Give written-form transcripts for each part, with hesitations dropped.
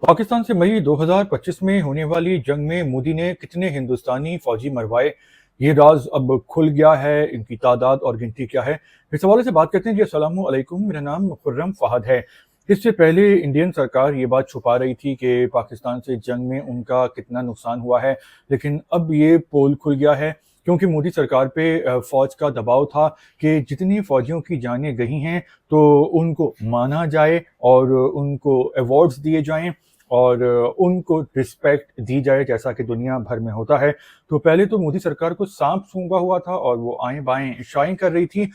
पाकिस्तान से मई 2025 में होने वाली जंग में मोदी ने कितने हिंदुस्तानी फौजी मरवाए, ये राज अब खुल गया है। इनकी तादाद और गिनती क्या है, इस हवाले से बात करते हैं जी। अस्सलाम वालेकुम, मेरा नाम खुर्रम फहद है। इससे पहले इंडियन सरकार ये बात छुपा रही थी कि पाकिस्तान से जंग में उनका कितना नुकसान हुआ है, लेकिन अब ये पोल खुल गया है क्योंकि मोदी सरकार पे फ़ौज का दबाव था कि जितनी फ़ौजियों की जानें गई हैं तो उनको माना जाए और उनको अवार्ड्स दिए जाएं और उनको रिस्पेक्ट दी जाए जैसा कि दुनिया भर में होता है। तो पहले तो मोदी सरकार को सांप सूंघा हुआ था और वो आएँ बाएँ इशाएं कर रही थी,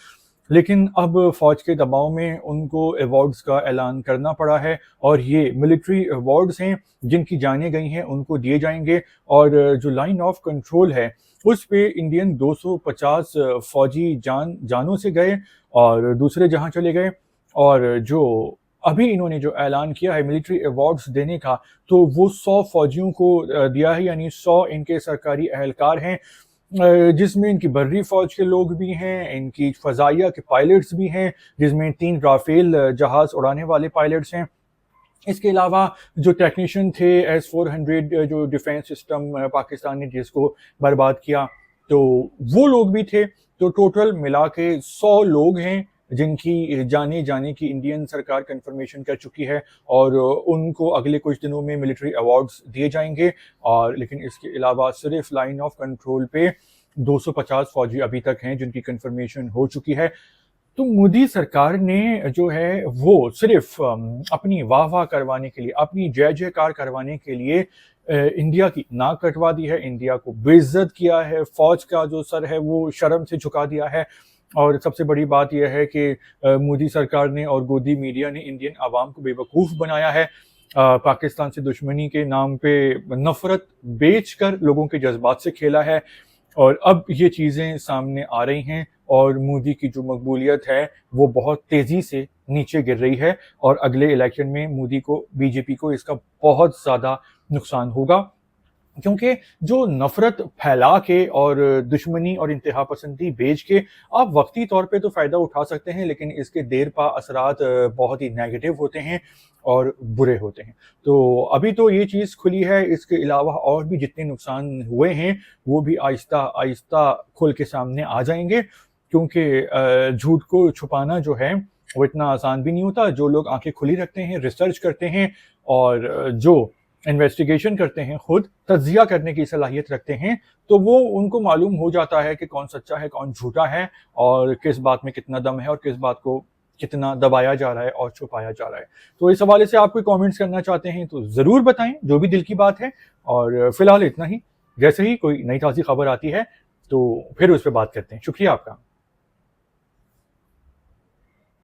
लेकिन अब फ़ौज के दबाव में उनको अवार्ड्स का ऐलान करना पड़ा है और ये मिलिट्री अवार्ड्स हैं जिनकी जानें गई हैं उनको दिए जाएंगे। और जो लाइन ऑफ कंट्रोल है उस पे इंडियन 250 फौजी जानों से गए और दूसरे जहां चले गए। और जो अभी इन्होंने जो ऐलान किया है मिलिट्री अवार्ड्स देने का, तो वो 100 फौजियों को दिया है, यानी 100 इनके सरकारी अहलकार हैं, जिसमें इनकी बर्री फौज के लोग भी हैं, इनकी फ़ज़ाइया के पायलट्स भी हैं, जिसमें 3 राफेल जहाज़ उड़ाने वाले पायलट्स हैं। इसके अलावा जो टेक्नीशियन थे S-400 जो डिफेंस सिस्टम पाकिस्तान ने जिसको बर्बाद किया, तो वो लोग भी थे। तो टोटल मिला के 100 लोग हैं जिनकी जाने की इंडियन सरकार कंफर्मेशन कर चुकी है और उनको अगले कुछ दिनों में मिलिट्री अवार्ड्स दिए जाएंगे। और लेकिन इसके अलावा सिर्फ लाइन ऑफ कंट्रोल पे 250 फौजी अभी तक हैं जिनकी कंफर्मेशन हो चुकी है। तो मोदी सरकार ने जो है वो सिर्फ अपनी वाह वाह करवाने के लिए, अपनी जय जयकार करवाने के लिए इंडिया की नाक कटवा दी है, इंडिया को बेइज्जत किया है, फौज का जो सर है वो शर्म से झुका दिया है। और सबसे बड़ी बात यह है कि मोदी सरकार ने और गोदी मीडिया ने इंडियन आवाम को बेवकूफ़ बनाया है। पाकिस्तान से दुश्मनी के नाम पे नफरत बेचकर लोगों के जज्बात से खेला है और अब ये चीज़ें सामने आ रही हैं और मोदी की जो मकबूलियत है वो बहुत तेज़ी से नीचे गिर रही है और अगले इलेक्शन में मोदी को, बीजेपी को इसका बहुत ज़्यादा नुकसान होगा, क्योंकि जो नफरत फैला के और दुश्मनी और इंतहा पसंदी बेच के आप वक्ती तौर पे तो फ़ायदा उठा सकते हैं, लेकिन इसके देर पा असरात बहुत ही नेगेटिव होते हैं और बुरे होते हैं। तो अभी तो ये चीज़ खुली है, इसके अलावा और भी जितने नुकसान हुए हैं वो भी आहिस्ता आहिस्ता खुल के सामने आ जाएंगे, क्योंकि झूठ को छुपाना जो है वो इतना आसान भी नहीं होता। जो लोग आंखें खुली रखते हैं, रिसर्च करते हैं और जो इन्वेस्टिगेशन करते हैं, खुद तज्जिया करने की सलाहियत रखते हैं, तो वो उनको मालूम हो जाता है कि कौन सच्चा है कौन झूठा है और किस बात में कितना दम है और किस बात को कितना दबाया जा रहा है और छुपाया जा रहा है। तो इस हवाले से आप कोई कमेंट्स करना चाहते हैं तो ज़रूर बताएं, जो भी दिल की बात है। और फिलहाल इतना ही, जैसे ही कोई नई ताज़ी खबर आती है तो फिर उस पर बात करते हैं। शुक्रिया आपका।